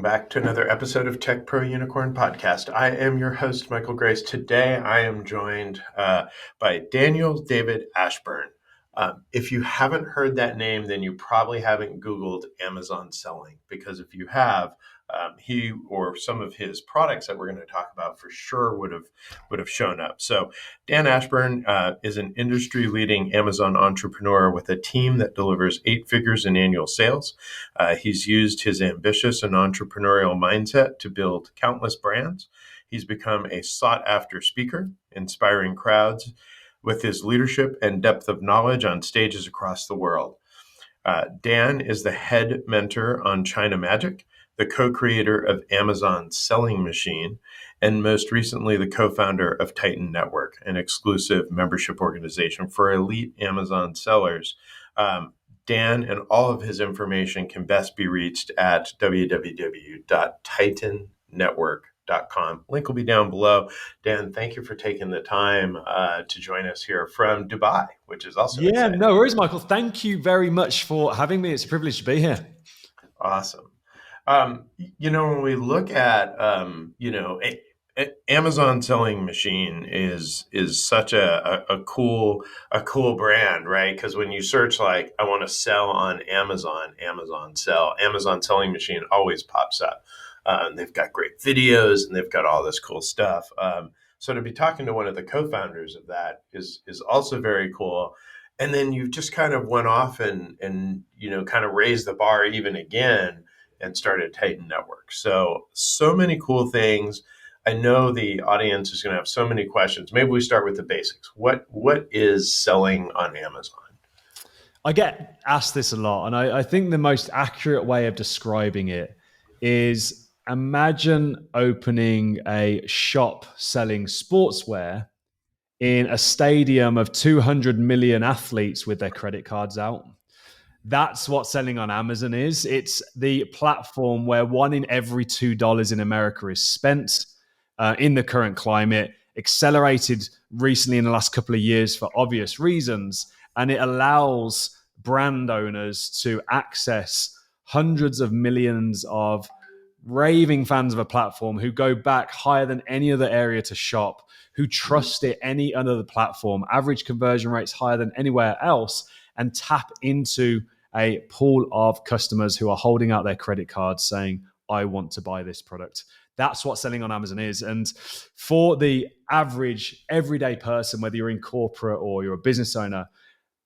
back to another episode of Tech Pro Unicorn Podcast. I am your host, Michael Grace. Today, I am joined by Daniel David Ashburn. If you haven't heard that name, then you probably haven't Googled Amazon selling, because if you have, he or some of his products that we're going to talk about for sure would have shown up. So Dan Ashburn is an industry-leading Amazon entrepreneur with a team that delivers 8 figures in annual sales. He's used his ambitious and entrepreneurial mindset to build countless brands. He's become a sought-after speaker, inspiring crowds with his leadership and depth of knowledge on stages across the world. Dan is the head mentor on China Magic, the co-creator of Amazon Selling Machine, and most recently the co-founder of Titan Network, an exclusive membership organization for elite Amazon sellers. Dan and all of his information can best be reached at www.titannetwork.com. Link will be down below. Dan, thank you for taking the time to join us here from Dubai, which is also exciting. No worries, Michael. Thank you very much for having me. It's a privilege to be here. Awesome. When we look at, Amazon Selling Machine is such a cool brand, right? Because when you search like, I want to sell on Amazon Selling Machine always pops up. They've got great videos and they've got all this cool stuff. So to be talking to one of the co-founders of that is also very cool. And then you've just kind of went off and kind of raised the bar even again and started Titan Network. So many cool things. I know the audience is going to have so many questions. Maybe we start with the basics. What is selling on Amazon? I get asked this a lot, and I think the most accurate way of describing it is, imagine opening a shop selling sportswear in a stadium of 200 million athletes with their credit cards out. That's what selling on Amazon is. It's the platform where $1 in every $2 in America is spent in the current climate, accelerated recently in the last couple of years for obvious reasons. And it allows brand owners to access hundreds of millions of raving fans of a platform who go back higher than any other area to shop, who trust it any other platform, average conversion rates higher than anywhere else, and tap into a pool of customers who are holding out their credit cards saying, I want to buy this product. That's what selling on Amazon is. And for the average everyday person, whether you're in corporate or you're a business owner,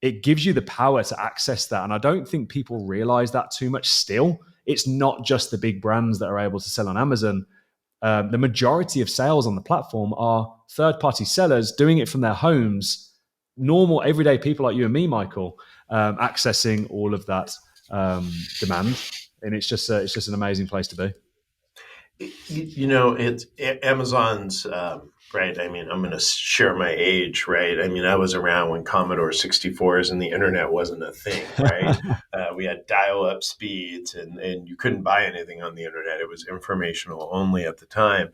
it gives you the power to access that. And I don't think people realize that too much still. It's not just the big brands that are able to sell on Amazon. The majority of sales on the platform are third-party sellers doing it from their homes, normal everyday people like you and me, Michael, accessing all of that demand. And it's just an amazing place to be. It's Amazon's, right? I mean, I'm going to share my age, right? I mean, I was around when Commodore 64s and the internet wasn't a thing, right? We had dial-up speeds and you couldn't buy anything on the internet. It was informational only at the time.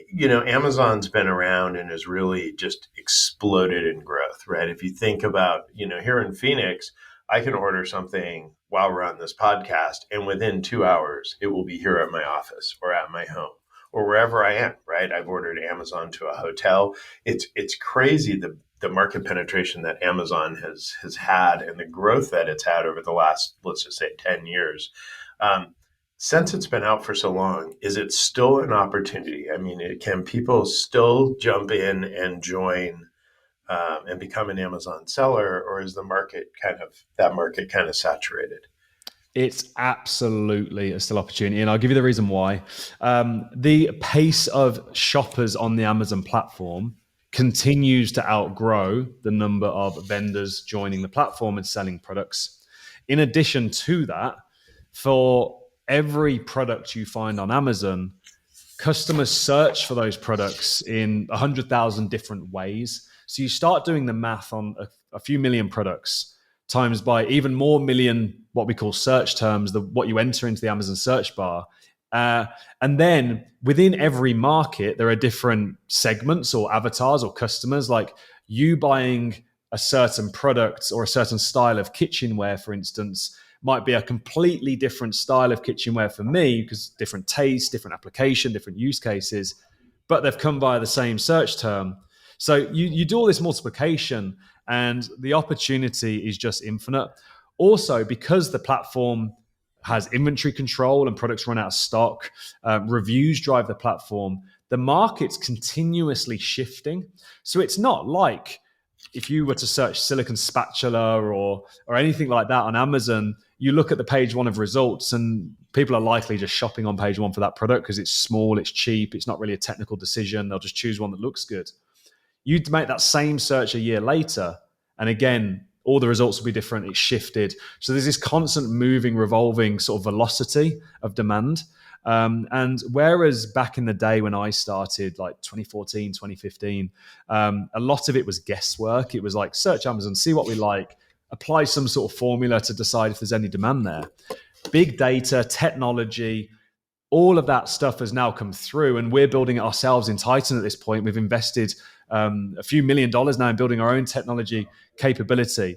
Amazon's been around and has really just exploded in growth, right? If you think about, here in Phoenix, I can order something while we're on this podcast, and within 2 hours, it will be here at my office or at my home or wherever I am, right? I've ordered Amazon to a hotel. It's crazy the market penetration that Amazon has had and the growth that it's had over the last, let's just say, 10 years. Since it's been out for so long, is it still an opportunity? I mean, can people still jump in and join and become an Amazon seller, or is the market kind of saturated? It's absolutely a still opportunity, and I'll give you the reason why. The pace of shoppers on the Amazon platform continues to outgrow the number of vendors joining the platform and selling products. In addition to that, for every product you find on Amazon, customers search for those products in 100,000 different ways. So you start doing the math on a few million products times by even more million, what we call search terms, what you enter into the Amazon search bar. And then within every market, there are different segments or avatars or customers, like you buying a certain product or a certain style of kitchenware, for instance, might be a completely different style of kitchenware for me because different taste, different application, different use cases, but they've come via the same search term. So you do all this multiplication and the opportunity is just infinite. Also, because the platform has inventory control and products run out of stock, reviews drive the platform, the market's continuously shifting. So it's not like if you were to search silicon spatula or anything like that on Amazon, you look at the page one of results and people are likely just shopping on page one for that product because it's small, it's cheap, it's not really a technical decision. They'll just choose one that looks good. You'd make that same search a year later, and again, all the results will be different. It's shifted. So there's this constant moving, revolving sort of velocity of demand. And whereas back in the day when I started, like 2014, 2015, a lot of it was guesswork. It was like search Amazon, see what we like, apply some sort of formula to decide if there's any demand there. Big data, technology, all of that stuff has now come through, and we're building it ourselves in Titan at this point. We've invested a few $1 million now in building our own technology capability.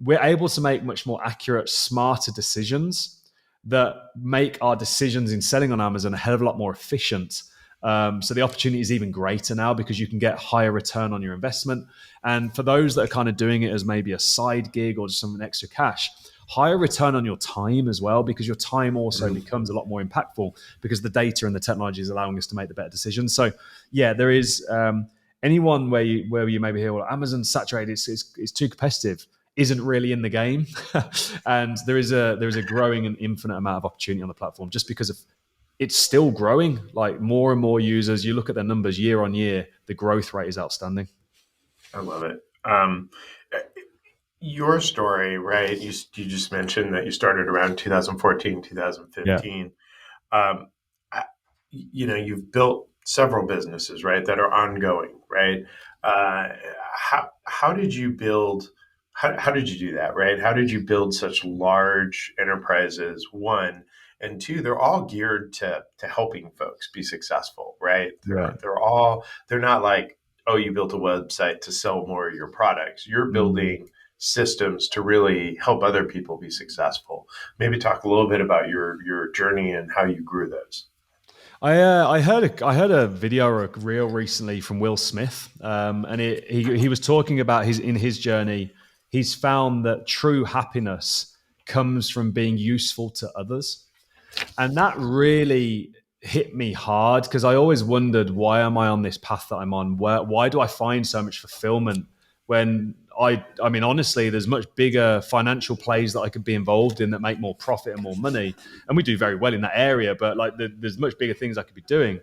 We're able to make much more accurate, smarter decisions that make our decisions in selling on Amazon a hell of a lot more efficient. So the opportunity is even greater now because you can get higher return on your investment. And for those that are kind of doing it as maybe a side gig or just some extra cash, higher return on your time as well, because your time also becomes a lot more impactful because the data and the technology is allowing us to make the better decisions. So yeah, there is anyone where you maybe hear, well, Amazon's saturated, it's too competitive, isn't really in the game. And there is a growing and infinite amount of opportunity on the platform just because of it's still growing. Like more and more users, you look at their numbers year on year, the growth rate is outstanding. I love it. Your story, right? You just mentioned that you started around 2014, Yeah. 2015. Um, you've built several businesses, right, that are ongoing, right? Uh, how did you build? How did you do that, right? How did you build such large enterprises? One and two, they're all geared to helping folks be successful, right? Right. They're not like, oh, you built a website to sell more of your products. You're building systems to really help other people be successful. Maybe talk a little bit about your journey and how you grew those. I heard a video or a reel recently from Will Smith, and he was talking about his journey. He's found that true happiness comes from being useful to others, and that really hit me hard because I always wondered, why am I on this path that I'm on? Why do I find so much fulfillment when I mean, honestly, there's much bigger financial plays that I could be involved in that make more profit and more money. And we do very well in that area, but like there's much bigger things I could be doing.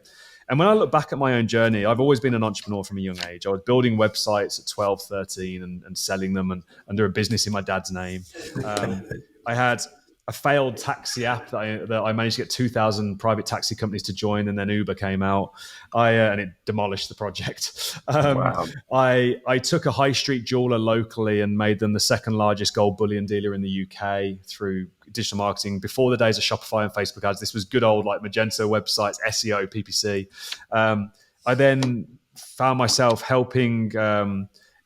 And when I look back at my own journey, I've always been an entrepreneur from a young age. I was building websites at 12, 13 and selling them and under a business in my dad's name. I had a failed taxi app that I managed to get 2,000 private taxi companies to join, and then Uber came out. And it demolished the project. Wow. I took a high street jeweler locally and made them the second largest gold bullion dealer in the UK through digital marketing. Before the days of Shopify and Facebook ads, this was good old like Magento websites, SEO, PPC. I then found myself helping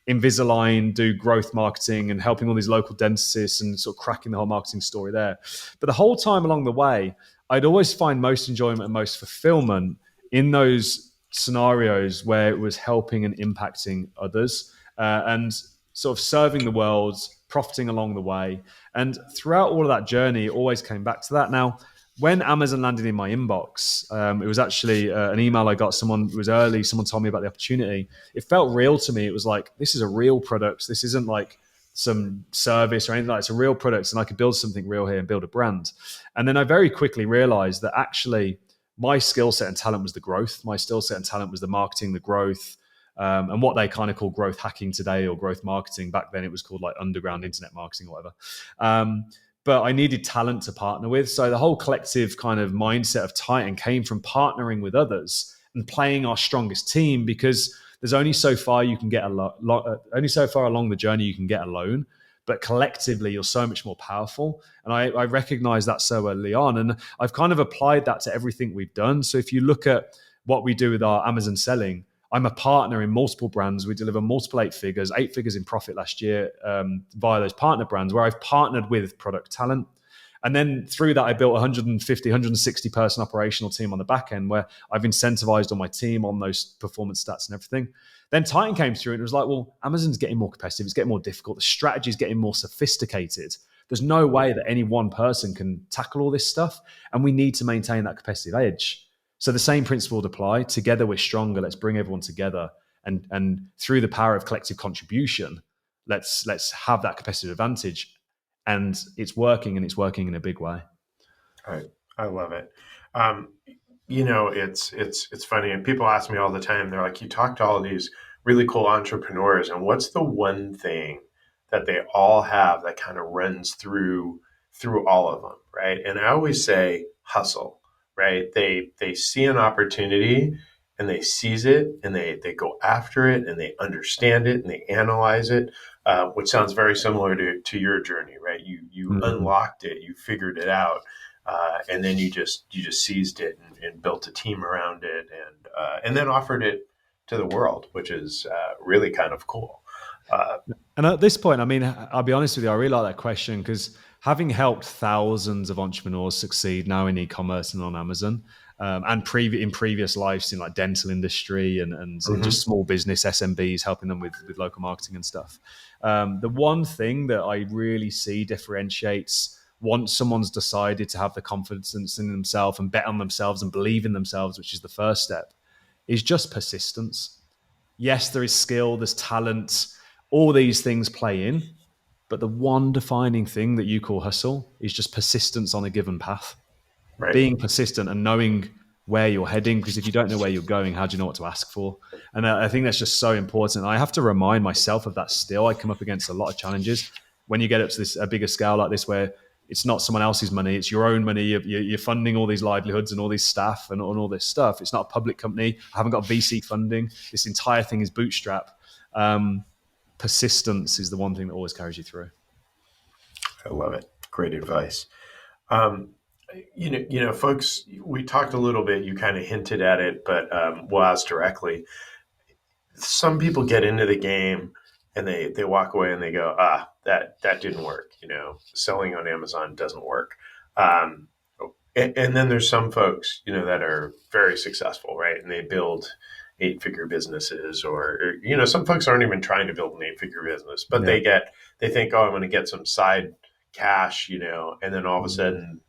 Invisalign do growth marketing and helping all these local dentists and sort of cracking the whole marketing story there. But the whole time along the way, I'd always find most enjoyment and most fulfillment in those scenarios where it was helping and impacting others and sort of serving the world, profiting along the way. And throughout all of that journey, it always came back to that. Now, when Amazon landed in my inbox, it was actually an email I got. It was early. Someone told me about the opportunity. It felt real to me. It was like, this is a real product. This isn't like some service or anything like that. It's a real product, and I could build something real here and build a brand. And then I very quickly realized that actually my skill set and talent was the growth. My skill set and talent was the marketing, the growth, and what they kind of call growth hacking today or growth marketing. Back then it was called like underground internet marketing or whatever. But I needed talent to partner with. So the whole collective kind of mindset of Titan came from partnering with others and playing our strongest team, because there's only so far you can get only so far along the journey you can get alone. But collectively, you're so much more powerful. And I recognize that so early on. And I've kind of applied that to everything we've done. So if you look at what we do with our Amazon selling, I'm a partner in multiple brands. We deliver multiple eight figures in profit last year via those partner brands where I've partnered with product talent. And then through that, I built 150, 160 person operational team on the back end where I've incentivized all my team on those performance stats and everything. Then Titan came through and it was like, well, Amazon's getting more competitive. It's getting more difficult. The strategy is getting more sophisticated. There's no way that any one person can tackle all this stuff. And we need to maintain that competitive edge. So the same principle would apply. Together we're stronger. Let's bring everyone together. And through the power of collective contribution, let's have that competitive advantage. And it's working, and it's working in a big way. I love it. Um, it's funny, and people ask me all the time. They're like, "You talk to all these really cool entrepreneurs, and what's the one thing that they all have that kind of runs through all of them, right?" And I always say hustle, right? They see an opportunity and they seize it and they go after it and they understand it and they analyze it, which sounds very similar to your journey, right? You unlocked it, you figured it out, and then you just seized it and built a team around it, and then offered it to the world, which is really kind of cool. And at this point, I mean, I'll be honest with you, I really like that question because having helped thousands of entrepreneurs succeed now in e-commerce and on Amazon, and in previous lives in like dental industry and just small business SMBs, helping them with local marketing and stuff. The one thing that I really see differentiates once someone's decided to have the confidence in themselves and bet on themselves and believe in themselves, which is the first step, is just persistence. Yes, there is skill, there's talent, all these things play in, but the one defining thing that you call hustle is just persistence on a given path. Right. Being persistent and knowing where you're heading, because if you don't know where you're going, how do you know what to ask for? And I think that's just so important. I have to remind myself of that still. I come up against a lot of challenges when you get up to a bigger scale like this, where it's not someone else's money, it's your own money. You're funding all these livelihoods and all these staff and all this stuff. It's not a public company. I haven't got VC funding. This entire thing is bootstrap. Persistence is the one thing that always carries you through. I love it. Great advice. Folks, we talked a little bit, you kind of hinted at it, but we'll ask directly. Some people get into the game and they walk away and they go, that didn't work. Selling on Amazon doesn't work. And then there's some folks, that are very successful, right? And they build 8-figure businesses, or some folks aren't even trying to build an 8-figure business, but they think, I'm going to get some side cash, and then all of a sudden,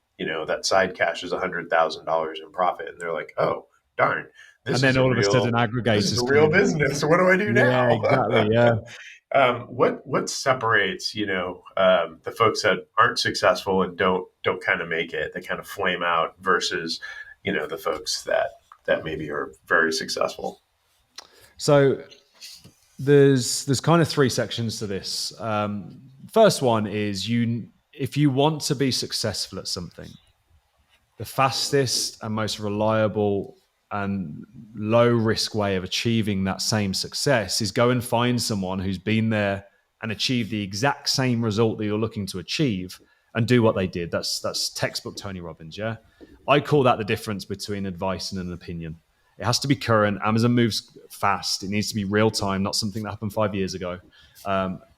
that side cash is $100,000 in profit, and they're like, oh darn, this and then all of a sudden aggregators, this is a real business. So what do I do now? Yeah, exactly. Yeah. What separates the folks that aren't successful and don't kind of make it, that kind of flame out, versus the folks that maybe are very successful? So there's kind of 3 sections to this. First one is if you want to be successful at something, the fastest and most reliable and low risk way of achieving that same success is go and find someone who's been there and achieved the exact same result that you're looking to achieve and do what they did. That's textbook Tony Robbins. Yeah. I call that the difference between advice and an opinion. It has to be current. Amazon moves fast. It needs to be real time, not something that happened 5 years ago.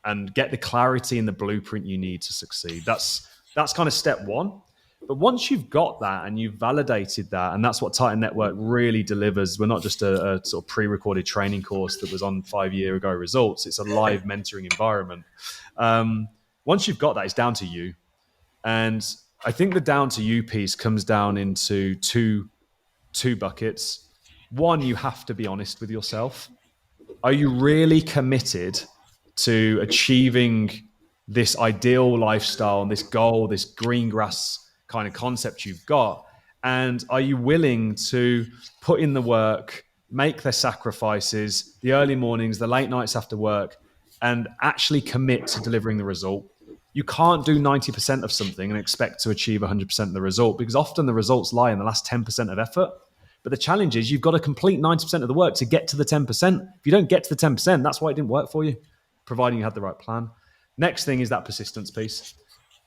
And get the clarity and the blueprint you need to succeed. That's kind of step one. But once you've got that and you've validated that, and that's what Titan Network really delivers. We're not just a sort of pre-recorded training course that was on 5 years ago results. It's a live mentoring environment. Once you've got that, it's down to you. And I think the down to you piece comes down into two buckets. One, you have to be honest with yourself. Are you really committed to achieving this ideal lifestyle and this goal, this green grass kind of concept you've got? And are you willing to put in the work, make the sacrifices, the early mornings, the late nights after work, and actually commit to delivering the result? You can't do 90% of something and expect to achieve 100% of the result, because often the results lie in the last 10% of effort. But the challenge is you've got to complete 90% of the work to get to the 10%. If you don't get to the 10%, that's why it didn't work for you, providing you had the right plan. Next thing is that persistence piece,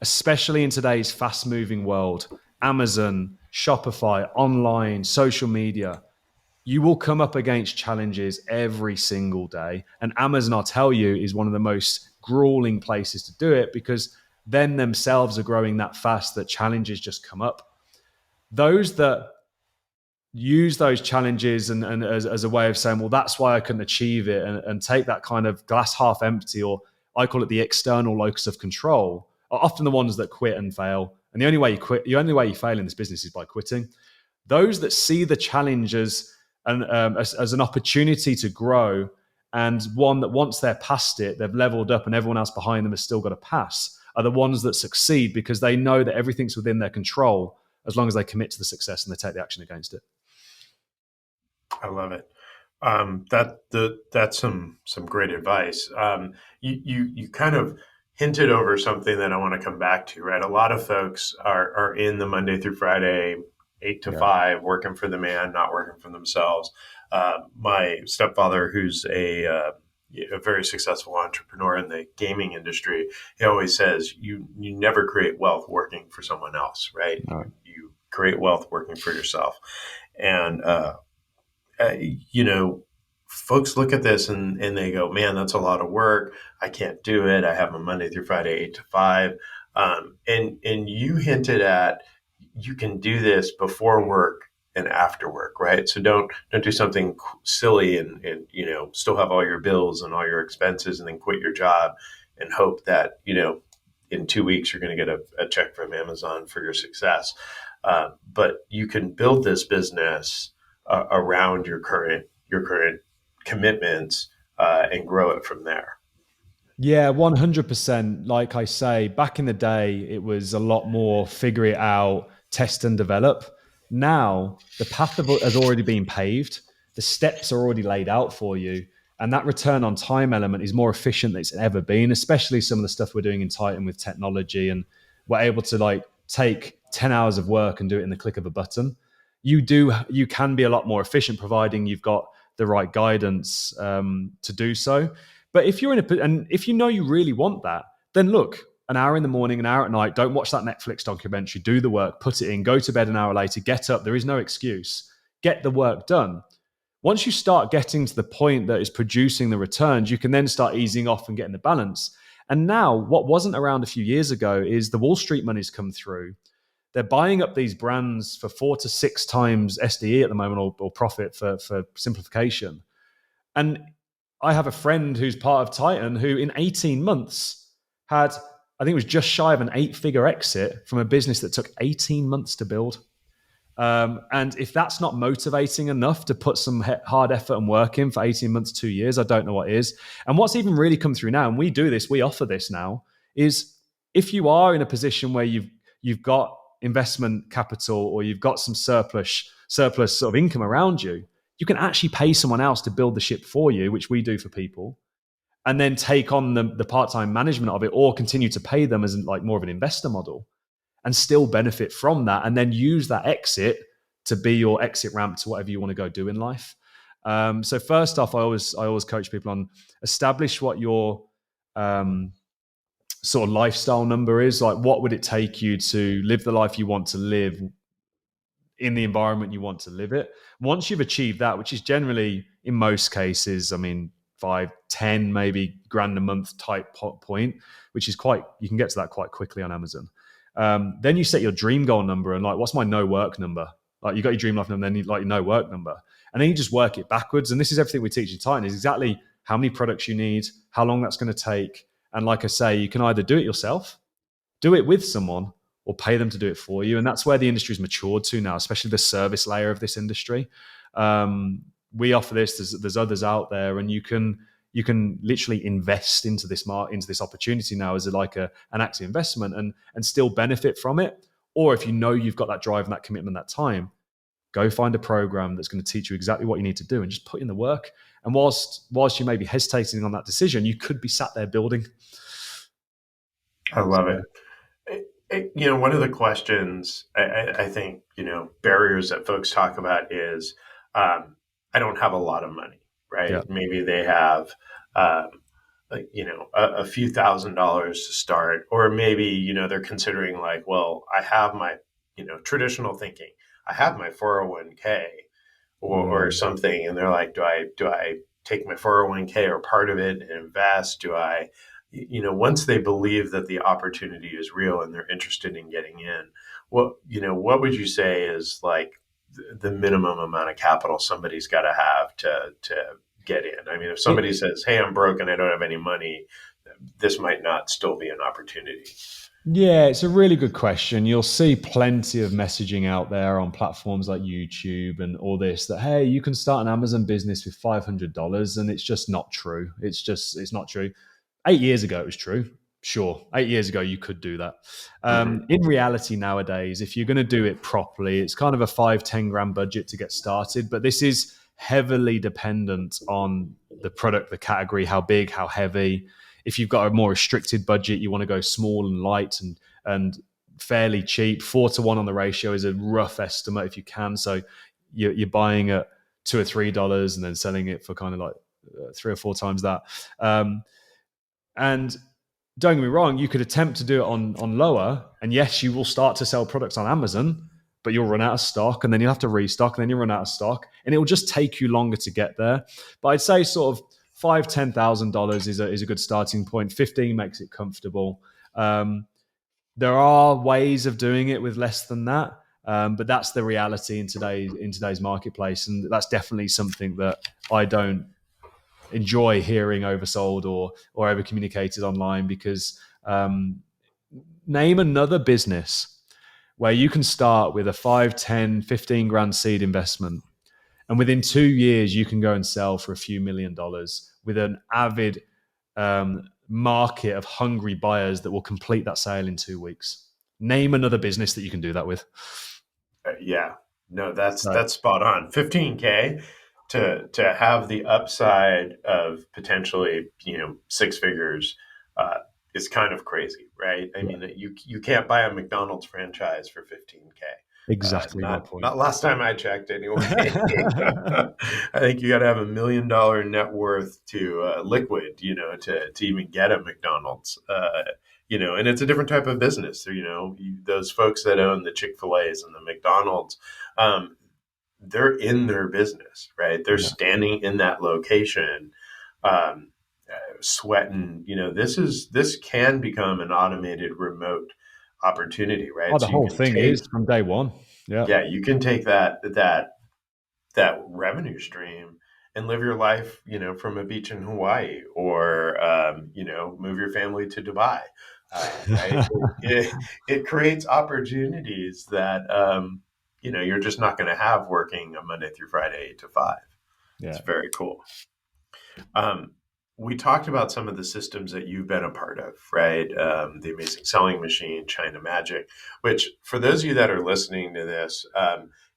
especially in today's fast-moving world. Amazon, Shopify, online, social media. You will come up against challenges every single day. And Amazon, I'll tell you, is one of the most grueling places to do it, because then themselves are growing that fast that challenges just come up. Those that use those challenges and as a way of saying, well, that's why I couldn't achieve it, and take that kind of glass half empty, or I call it the external locus of control, are often the ones that quit and fail. And the only way you quit, the only way you fail in this business is by quitting. Those that see the challenge as an opportunity to grow, and one that once they're past it, they've leveled up and everyone else behind them has still got to pass, are the ones that succeed because they know that everything's within their control as long as they commit to the success and they take the action against it. I love it. That's some great advice. You kind of hinted over something that I want to come back to. Right, a lot of folks are in the Monday through Friday, 8 to 5, working for the man, not working for themselves. My stepfather, who's a very successful entrepreneur in the gaming industry, he always says, you never create wealth working for someone else, right? Right. You create wealth working for yourself. And folks look at this and they go, man, that's a lot of work. I can't do it. I have a Monday through Friday, 8 to 5. And you hinted at, you can do this before work and after work, right? So don't do something silly and still have all your bills and all your expenses and then quit your job and hope that, in 2 weeks, you're going to get a check from Amazon for your success. But you can build this business around your current commitments and grow it from there. Yeah, 100%. Like I say, back in the day, it was a lot more figure it out, test and develop. Now, the path has already been paved. The steps are already laid out for you. And that return on time element is more efficient than it's ever been, especially some of the stuff we're doing in Titan with technology. And we're able to take 10 hours of work and do it in the click of a button. You can be a lot more efficient, providing you've got the right guidance to do so. But if you're and if you know you really want that, then look, an hour in the morning, an hour at night, don't watch that Netflix documentary, do the work, put it in, go to bed an hour later, get up. There is no excuse. Get the work done. Once you start getting to the point that is producing the returns, you can then start easing off and getting the balance. And now, what wasn't around a few years ago is the Wall Street money's come through. They're buying up these brands for 4 to 6 times SDE at the moment, or profit for simplification. And I have a friend who's part of Titan who in 18 months had, I think it was just shy of an 8-figure exit from a business that took 18 months to build. And if that's not motivating enough to put some hard effort and work in for 18 months, 2 years, I don't know what is. And what's even really come through now, and we do this, we offer this now, is if you are in a position where you've got investment capital or you've got some surplus sort of income around you, you can actually pay someone else to build the ship for you, which we do for people, and then take on the part-time management of it, or continue to pay them as more of an investor model and still benefit from that, and then use that exit to be your exit ramp to whatever you want to go do in life. So first off, I always coach people on establish what your sort of lifestyle number is. Like, what would it take you to live the life you want to live in the environment you want to live it? Once you've achieved that, which is generally in most cases, 5, 10, maybe grand a month type point, which is you can get to that quite quickly on Amazon. Then you set your dream goal number and what's my no work number? You got your dream life number, then you your no work number. And then you just work it backwards. And this is everything we teach in Titan, is exactly how many products you need, how long that's going to take. And like I say, you can either do it yourself, do it with someone, or pay them to do it for you. And that's where the industry's matured to now, especially the service layer of this industry. We offer this. There's others out there, and you can literally invest into this opportunity now as an active investment and still benefit from it. Or if you know you've got that drive and that commitment, that time, go find a program that's going to teach you exactly what you need to do and just put in the work. And whilst you may be hesitating on that decision, you could be sat there building. I love it. One of the questions I think, barriers that folks talk about is, I don't have a lot of money, right? Yeah. Maybe they have, a few $1,000s to start, or maybe, they're considering I have my, traditional thinking, I have my 401k or something. And they're like, do I take my 401k or part of it and invest? Do I, once they believe that the opportunity is real and they're interested in getting in, what would you say is like the minimum amount of capital somebody's got to have to get in? I mean, if somebody says, "Hey, I'm broke and I don't have any money," this might not still be an opportunity. Yeah, it's a really good question. You'll see plenty of messaging out there on platforms like YouTube and all this that, hey, you can start an Amazon business with $500. And it's just not true. It's not true. 8 years ago, it was true. Sure. 8 years ago, you could do that. Mm-hmm. In reality, nowadays, if you're going to do it properly, it's kind of a 5-10 grand budget to get started. But this is heavily dependent on the product, the category, how big, how heavy. If you've got a more restricted budget, you want to go small and light and fairly cheap. 4-to-1 on the ratio is a rough estimate if you can. So you're buying at $2 or $3 and then selling it for kind of like 3 or 4 times that. And don't get me wrong, you could attempt to do it on lower, and yes, you will start to sell products on Amazon, but you'll run out of stock, and then you'll have to restock, and then you'll run out of stock, and it will just take you longer to get there. But I'd say sort of $5,000-$10,000 is a good starting point. 15 makes it comfortable. There are ways of doing it with less than that, but that's the reality in today's marketplace, and that's definitely something that I don't enjoy hearing oversold or over communicated online, because name another business where you can start with a 5, 10, 15 grand seed investment, and within 2 years you can go and sell for a few $1,000,000 with an avid market of hungry buyers that will complete that sale in 2 weeks. Name another business that you can do that with. Yeah, no, that's So, spot on. 15K to have the upside of potentially, six figures, is kind of crazy, right? I yeah, mean, you can't buy a McDonald's franchise for 15K. exactly my point. Not last time I checked, anyway. I think you got to have $1 million net worth to liquid, to even get a McDonald's. And it's a different type of business. Those folks that own the Chick-fil-A's and the McDonald's, they're in their business, right? They're Yeah. standing in that location, um, sweating. This can become an automated remote opportunity, Oh, right? the So you whole can thing take, is from day one. Yeah. yeah, you can take that revenue stream and live your life, from a beach in Hawaii, or move your family to Dubai, right? It creates opportunities that you're just not going to have working a Monday through Friday 8 to 5. It's Yeah. very cool. Um, we talked about some of the systems that you've been a part of, right? The Amazing Selling Machine, China Magic, which for those of you that are listening to this,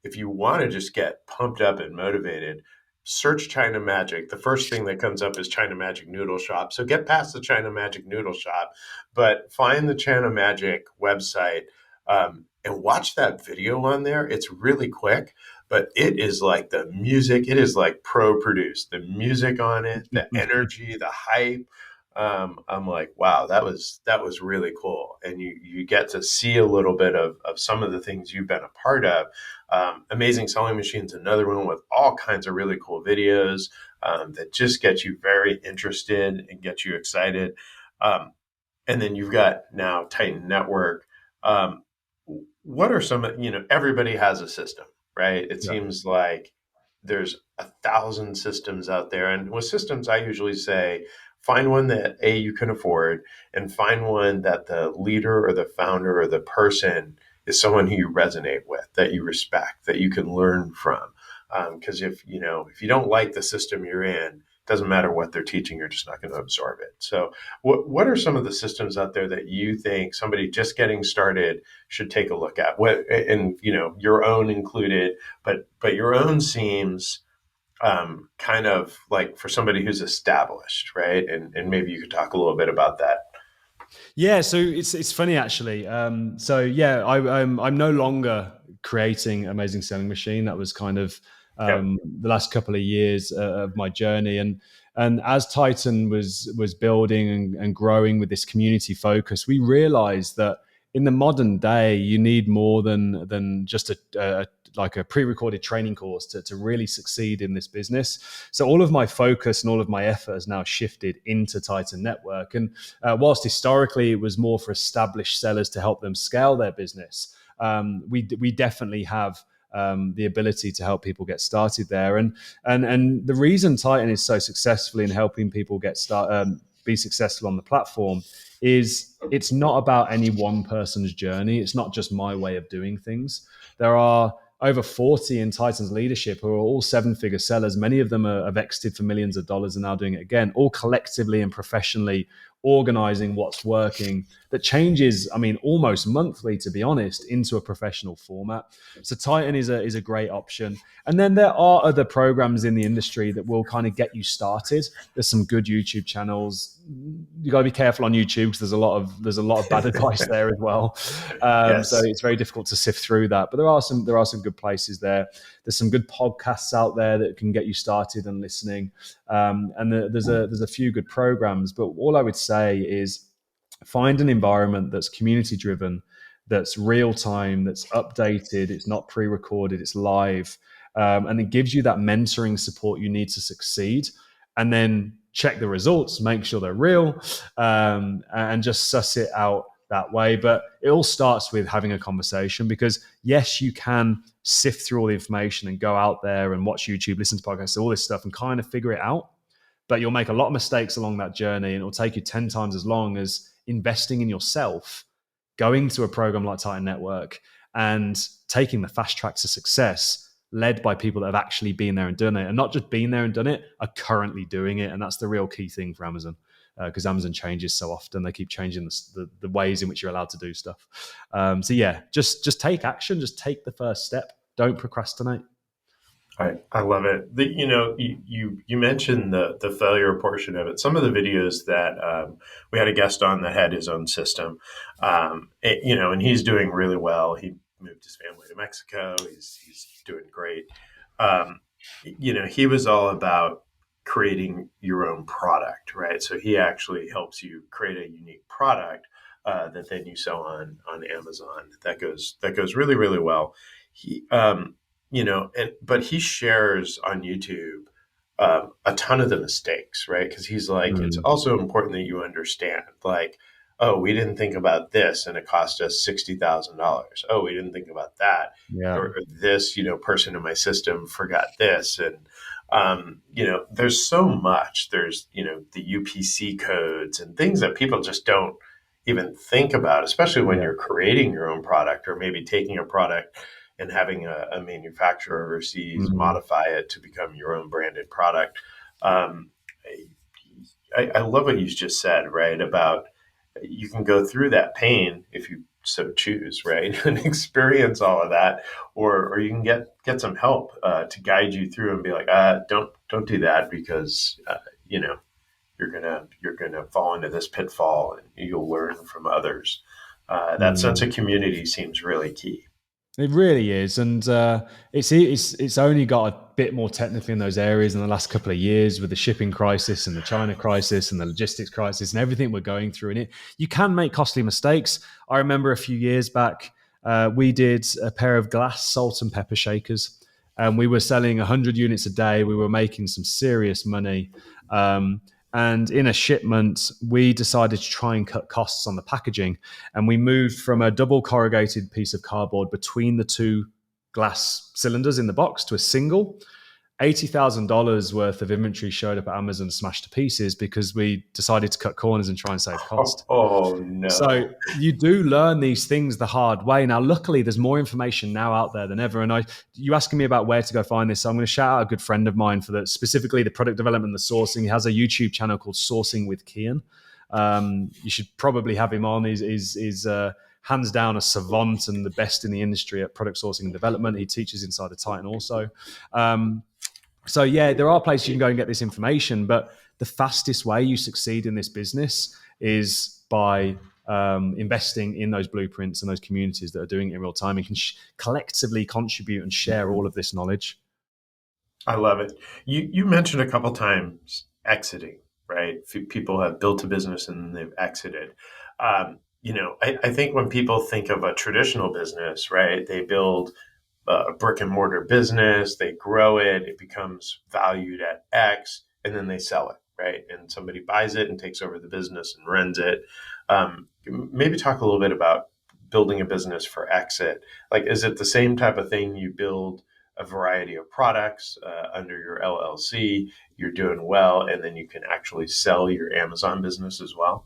if you want to just get pumped up and motivated, search China Magic. The first thing that comes up is China Magic Noodle Shop. So get past the China Magic Noodle Shop, but find the China Magic website, and watch that video on there. It's really quick, but it is like the music. It is like pro produced. The music on it, the energy, the hype. I'm like, wow, that was really cool, and you get to see a little bit of some of the things you've been a part of. Amazing Selling Machine's another one with all kinds of really cool videos, that just get you very interested and get you excited. Um, and then you've got now Titan Network. Um, what are everybody has a system, right? It Yeah. seems like there's 1,000 systems out there. And with systems, I usually say find one that you can afford, and find one that the leader or the founder or the person is someone who you resonate with, that you respect, that you can learn from. Because if you don't like the system you're in, doesn't matter what they're teaching, you're just not going to absorb it. So what are some of the systems out there that you think somebody just getting started should take a look at? And your own included, but your own seems, kind of like for somebody who's established, right? And maybe you could talk a little bit about that. Yeah, so it's funny actually. So yeah, I'm no longer creating Amazing Selling Machine. That was kind of Yep. the last couple of years of my journey, and as Titan was building and growing with this community focus, we realized that in the modern day, you need more than just a like a pre-recorded training course to really succeed in this business. So all of my focus and all of my effort has now shifted into Titan Network. And whilst historically it was more for established sellers to help them scale their business, we definitely have the ability to help people get started there. And the reason Titan is so successful in helping people be successful on the platform is it's not about any one person's journey. It's not just my way of doing things. There are over 40 in Titan's leadership who are all seven-figure sellers. Many of them have exited for millions of dollars and now doing it again, all collectively and professionally organizing what's working that changes, I mean, almost monthly, to be honest, into a professional format. So Titan is a great option. And then there are other programs in the industry that will kind of get you started. There's some good YouTube channels. You got to be careful on YouTube because there's a lot of bad advice there as well. So Yes. it's very difficult to sift through that. But there are some good places there. There's some good podcasts out there that can get you started and listening. And there's a few good programs. But all I would say is find an environment that's community driven, that's real time, that's updated, it's not pre-recorded, it's live, and it gives you that mentoring support you need to succeed. And then check the results, make sure they're real, and just suss it out that way. But it all starts with having a conversation, because yes, you can sift through all the information and go out there and watch YouTube, listen to podcasts, all this stuff, and kind of figure it out. But you'll make a lot of mistakes along that journey, and it'll take you 10 times as long as investing in yourself, going to a program like Titan Network and taking the fast track to success, led by people that have actually been there and done it, and not just been there and done it, are currently doing it. And that's the real key thing for Amazon, because Amazon changes so often. They keep changing the ways in which you're allowed to do stuff. So yeah, just take action, just take the first step. Don't procrastinate. I love it. You mentioned the failure portion of it. Some of the videos that we had a guest on that had his own system, and he's doing really well. He moved his family to Mexico. He's doing great. Um, he was all about creating your own product, right? So he actually helps you create a unique product that then you sell on Amazon. That goes really really well. He but he shares on YouTube a ton of the mistakes, right? Because he's like, it's Mm, also important that you understand, like, oh, we didn't think about this, and it cost us $60,000. Oh, we didn't think about that, yeah. or this, person in my system forgot this, and there's so much. There's the UPC codes and things that people just don't even think about, especially when Yeah. you're creating your own product or maybe taking a product and having a manufacturer overseas Mm, modify it to become your own branded product. Um, I love what you just said, right? About you can go through that pain if you so choose, right, and experience all of that, or you can get some help to guide you through and be like, don't do that because you're gonna fall into this pitfall, and you'll learn from others. That sense mm. of community seems really key. It really is, and it's only got a bit more technical in those areas in the last couple of years with the shipping crisis and the China crisis and the logistics crisis and everything we're going through. And you can make costly mistakes. I remember a few years back, we did a pair of glass salt and pepper shakers, and we were selling 100 units a day. We were making some serious money. Um, and in a shipment, we decided to try and cut costs on the packaging, and we moved from a double corrugated piece of cardboard between the two glass cylinders in the box to a single. $80,000 worth of inventory showed up at Amazon smashed to pieces because we decided to cut corners and try and save cost. Oh So no. you do learn these things the hard way. Now, luckily, there's more information now out there than ever. And you asking me about where to go find this, so I'm going to shout out a good friend of mine for specifically the product development and the sourcing. He has a YouTube channel called Sourcing with Kian. You should probably have him on. He's hands down a savant and the best in the industry at product sourcing and development. He teaches inside the Titan also. So yeah, there are places you can go and get this information, but the fastest way you succeed in this business is by investing in those blueprints and those communities that are doing it in real time and can collectively contribute and share all of this knowledge. I love it. You mentioned a couple times exiting, right? People have built a business and they've exited. I think when people think of a traditional business, right, they build a brick and mortar business, they grow it, it becomes valued at X, and then they sell it, right? And somebody buys it and takes over the business and runs it. Maybe talk a little bit about building a business for exit. Like, is it the same type of thing? You build a variety of products under your LLC, you're doing well, and then you can actually sell your Amazon business as well?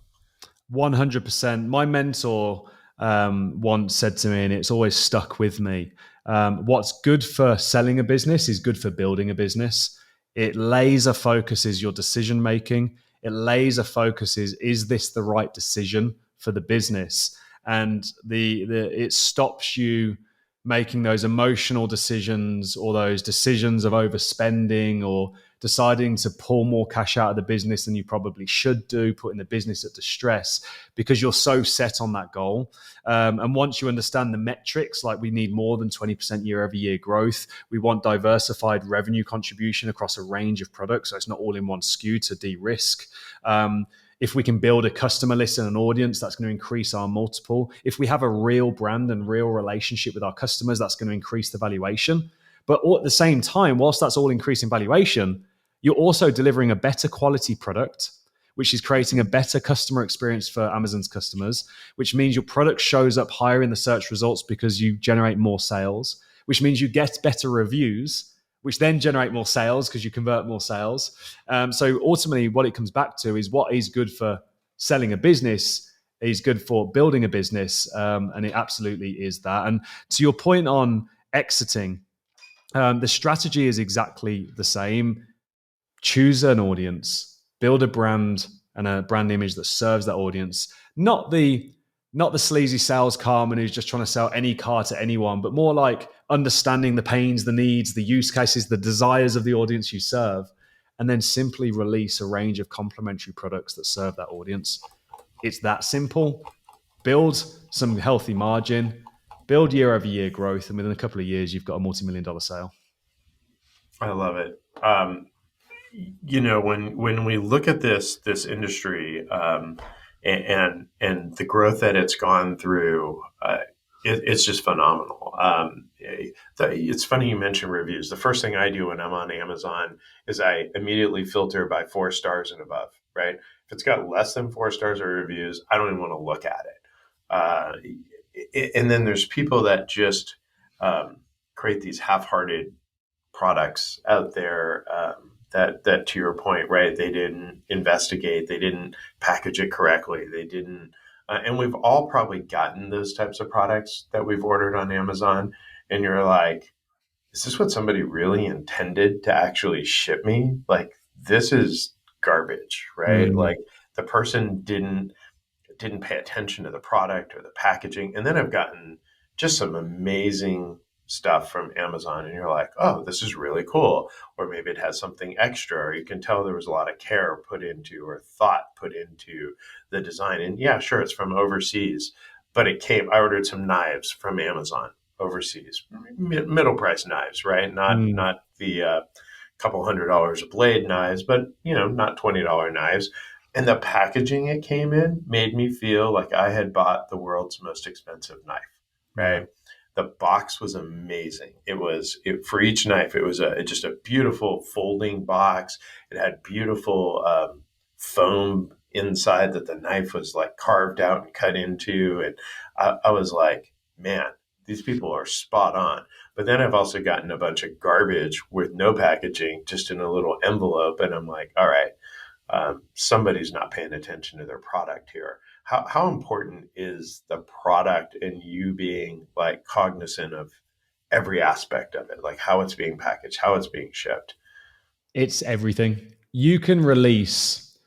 100%. My mentor once said to me, and it's always stuck with me, what's good for selling a business is good for building a business. It laser focuses your decision making. It laser focuses, is this the right decision for the business? And it stops you making those emotional decisions or those decisions of overspending or deciding to pull more cash out of the business than you probably should do, putting the business at distress because you're so set on that goal. And once you understand the metrics, like we need more than 20% year over year growth, we want diversified revenue contribution across a range of products. So it's not all in one SKU to de-risk. If we can build a customer list and an audience, that's going to increase our multiple. If we have a real brand and real relationship with our customers, that's going to increase the valuation. But at the same time, whilst that's all increasing valuation, you're also delivering a better quality product, which is creating a better customer experience for Amazon's customers, which means your product shows up higher in the search results because you generate more sales, which means you get better reviews, which then generate more sales because you convert more sales. So ultimately, what it comes back to is what is good for selling a business is good for building a business. And it absolutely is that. And to your point on exiting, the strategy is exactly the same. Choose an audience, build a brand and a brand image that serves that audience, not the sleazy sales carman who's just trying to sell any car to anyone, but more like understanding the pains, the needs, the use cases, the desires of the audience you serve, and then simply release a range of complementary products that serve that audience. It's that simple. Build some healthy margin, build year over year growth, and within a couple of years, you've got a multi-million-dollar sale. I love it. When we look at this industry, and the growth that it's gone through, it's just phenomenal. It's funny you mentioned reviews. The first thing I do when I'm on Amazon is I immediately filter by 4 stars and above. Right? If it's got less than 4 stars or reviews, I don't even want to look at it. And then there's people that just create these half-hearted products out there, that to your point, right? They didn't investigate, they didn't package it correctly, they didn't. And we've all probably gotten those types of products that we've ordered on Amazon, and you're like, is this what somebody really intended to actually ship me? Like, this is garbage, right? Mm, Like, the person didn't pay attention to the product or the packaging. And then I've gotten just some amazing stuff from Amazon, and you're like, oh, this is really cool. Or maybe it has something extra, or you can tell there was a lot of care put into or thought put into the design. And yeah, sure, it's from overseas, but I ordered some knives from Amazon overseas, middle price knives, right? mm, Not the couple $100 a blade knives, but not $20 knives. And the packaging it came in made me feel like I had bought the world's most expensive knife, yeah. right? The box was amazing. For each knife, it was just a beautiful folding box. It had beautiful foam inside that the knife was like carved out and cut into. And I was like, man, these people are spot on. But then I've also gotten a bunch of garbage with no packaging, just in a little envelope. And I'm like, all right, somebody's not paying attention to their product here. How important is the product and you being like cognizant of every aspect of it, like how it's being packaged, how it's being shipped? It's everything. You can release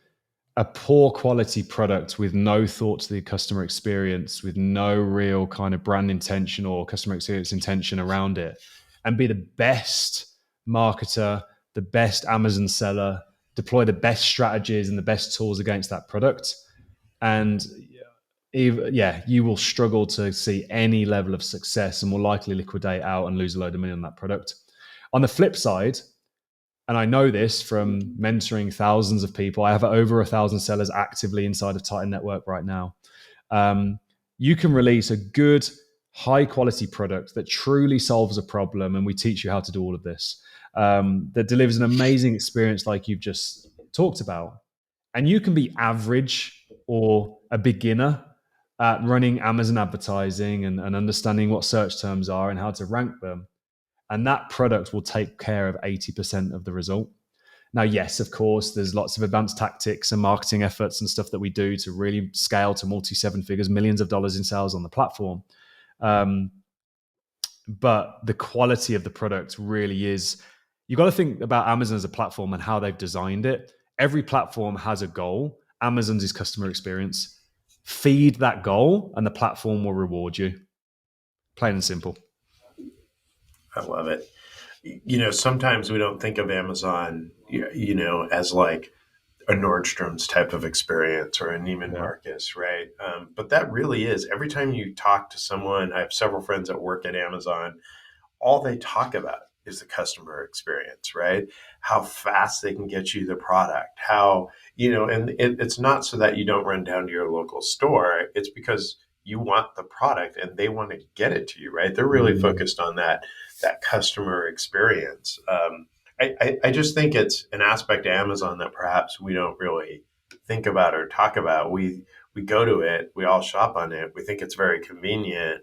a poor quality product with no thought to the customer experience, with no real kind of brand intention or customer experience intention around it, and be the best marketer, the best Amazon seller, deploy the best strategies and the best tools against that product. And yeah, you will struggle to see any level of success and will likely liquidate out and lose a load of money on that product. On the flip side, and I know this from mentoring thousands of people. I have over 1,000 sellers actively inside of Titan Network right now. Um, you can release a good, high quality product that truly solves a problem, and we teach you how to do all of this. That delivers an amazing experience, like you've just talked about. And you can be average or a beginner at running Amazon advertising and understanding what search terms are and how to rank them. And that product will take care of 80% of the result. Now, yes, of course, there's lots of advanced tactics and marketing efforts and stuff that we do to really scale to multi seven figures, millions of dollars in sales on the platform. Um, but the quality of the product really is, you got to think about Amazon as a platform and how they've designed it. Every platform has a goal. Amazon's is customer experience. Feed that goal and the platform will reward you. Plain and simple. I love it. Sometimes we don't think of Amazon, as like a Nordstrom's type of experience or a Neiman Yeah. Marcus, right? But that really is. Every time you talk to someone, I have several friends that work at Amazon, all they talk about is the customer experience, right? How fast they can get you the product, and it's not so that you don't run down to your local store. It's because you want the product and they want to get it to you, right? They're really Mm, focused on that customer experience. I just think it's an aspect of Amazon that perhaps we don't really think about or talk about. We go to it, we all shop on it, we think it's very convenient,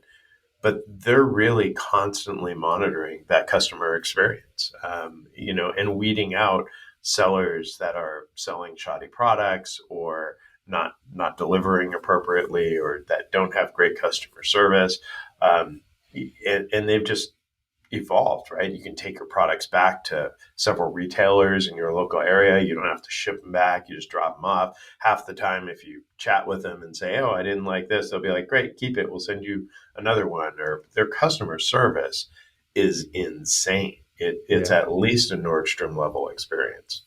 but they're really constantly monitoring that customer experience, and weeding out sellers that are selling shoddy products or not delivering appropriately or that don't have great customer service. And they've just evolved, right? You can take your products back to several retailers in your local area. You don't have to ship them back. You just drop them off. Half the time, if you chat with them and say, "Oh, I didn't like this," they'll be like, "Great, keep it. We'll send you another one." Or their customer service is insane. It's yeah. at least a Nordstrom level experience.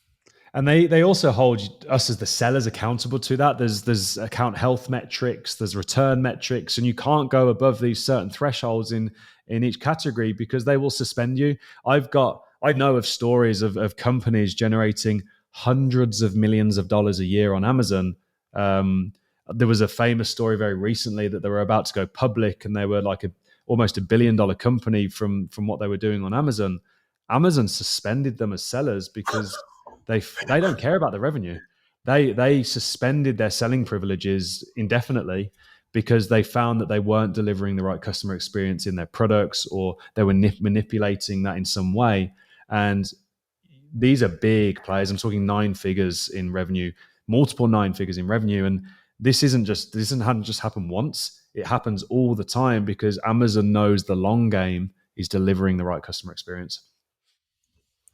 And they also hold us as the sellers accountable to that. There's account health metrics, there's return metrics, and you can't go above these certain thresholds in each category because they will suspend you. I know of stories of companies generating hundreds of millions of dollars a year on Amazon. There was a famous story very recently that they were about to go public, and they were like almost $1 billion company from what they were doing on Amazon. Amazon suspended them as sellers because they don't care about the revenue. They suspended their selling privileges indefinitely because they found that they weren't delivering the right customer experience in their products, or they were manipulating that in some way. And these are big players. I'm talking nine figures in revenue, multiple nine figures in revenue. And this isn't just happened once. It happens all the time because Amazon knows the long game is delivering the right customer experience.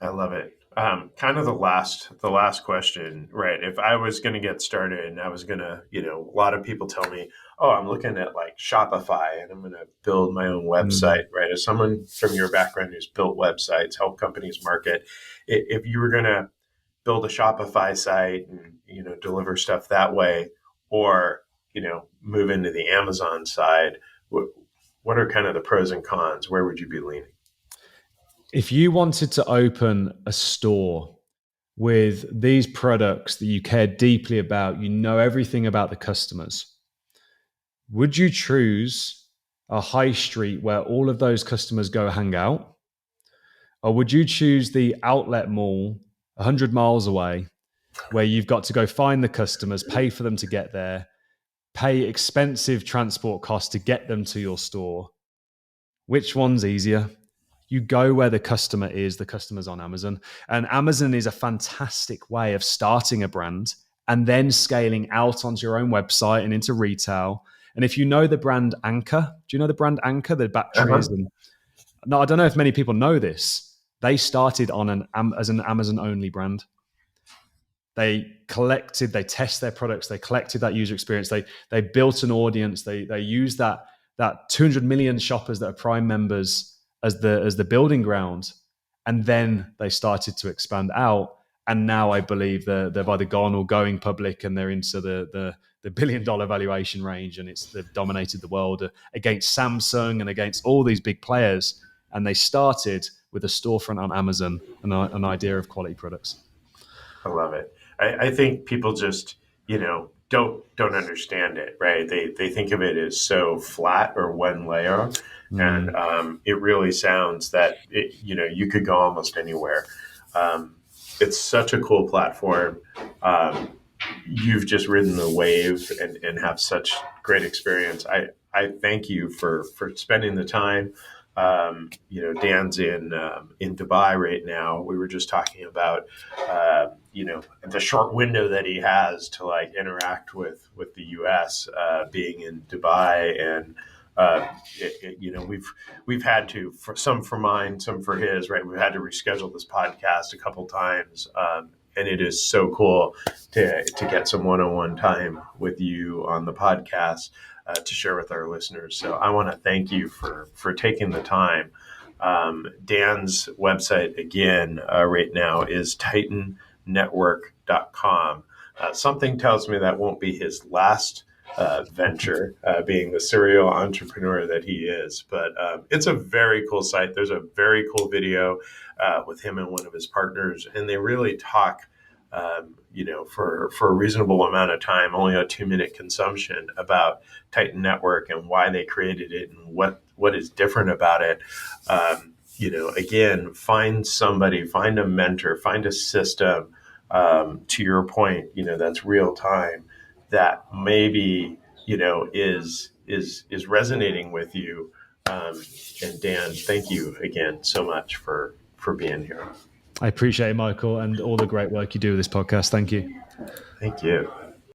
I love it. Kind of the last question, right? If I was going to get started and I was going to, a lot of people tell me, "Oh, I'm looking at like Shopify and I'm going to build my own Mm. website," right? As someone from your background who's built websites, help companies market, if you were going to build a Shopify site and deliver stuff that way, or move into the Amazon side, what are kind of the pros and cons? Where would you be leaning? If you wanted to open a store with these products that you care deeply about, you know everything about the customers, would you choose a high street where all of those customers go hang out? Or would you choose the outlet mall 100 miles away where you've got to go find the customers, pay for them to get there, pay expensive transport costs to get them to your store? Which one's easier? You go where the customer is, the customer's on Amazon. And Amazon is a fantastic way of starting a brand and then scaling out onto your own website and into retail. And if you know the brand Anchor, do you know the brand Anchor, the batteries? Uh-huh. And no, I don't know if many people know this. They started on as an Amazon only brand. They test their products, they collected that user experience, they built an audience, they used that 200 million shoppers that are Prime members as the building ground, and then they started to expand out. And now I believe they've either gone or going public, and they're into the $1 billion valuation range, and they've dominated the world against Samsung and against all these big players. And they started with a storefront on Amazon and an idea of quality products. I love it. I think people just, don't understand it, right? They think of it as so flat or one layer, and it really sounds that you could go almost anywhere. Um, it's such a cool platform. You've just ridden the wave and have such great experience. I thank you for spending the time. Dan's in Dubai right now. We were just talking about the short window that he has to like interact with the U.S. Being in Dubai, and we've had to, for some for mine, some for his, right? We've had to reschedule this podcast a couple times, and it is so cool to get some one-on-one time with you on the podcast to share with our listeners. So I want to thank you for taking the time. Dan's website again right now is titannetwork.com. Something tells me that won't be his last venture, being the serial entrepreneur that he is. But it's a very cool site. There's a very cool video with him and one of his partners, and they really talk, for a reasonable amount of time, only a 2-minute consumption, about Titan Network and why they created it and what is different about it. Again, find somebody, find a mentor, find a system, to your point, that's real time, that maybe, is resonating with you. And Dan, thank you again so much for being here. I appreciate it, Michael, and all the great work you do with this podcast. Thank you. Thank you.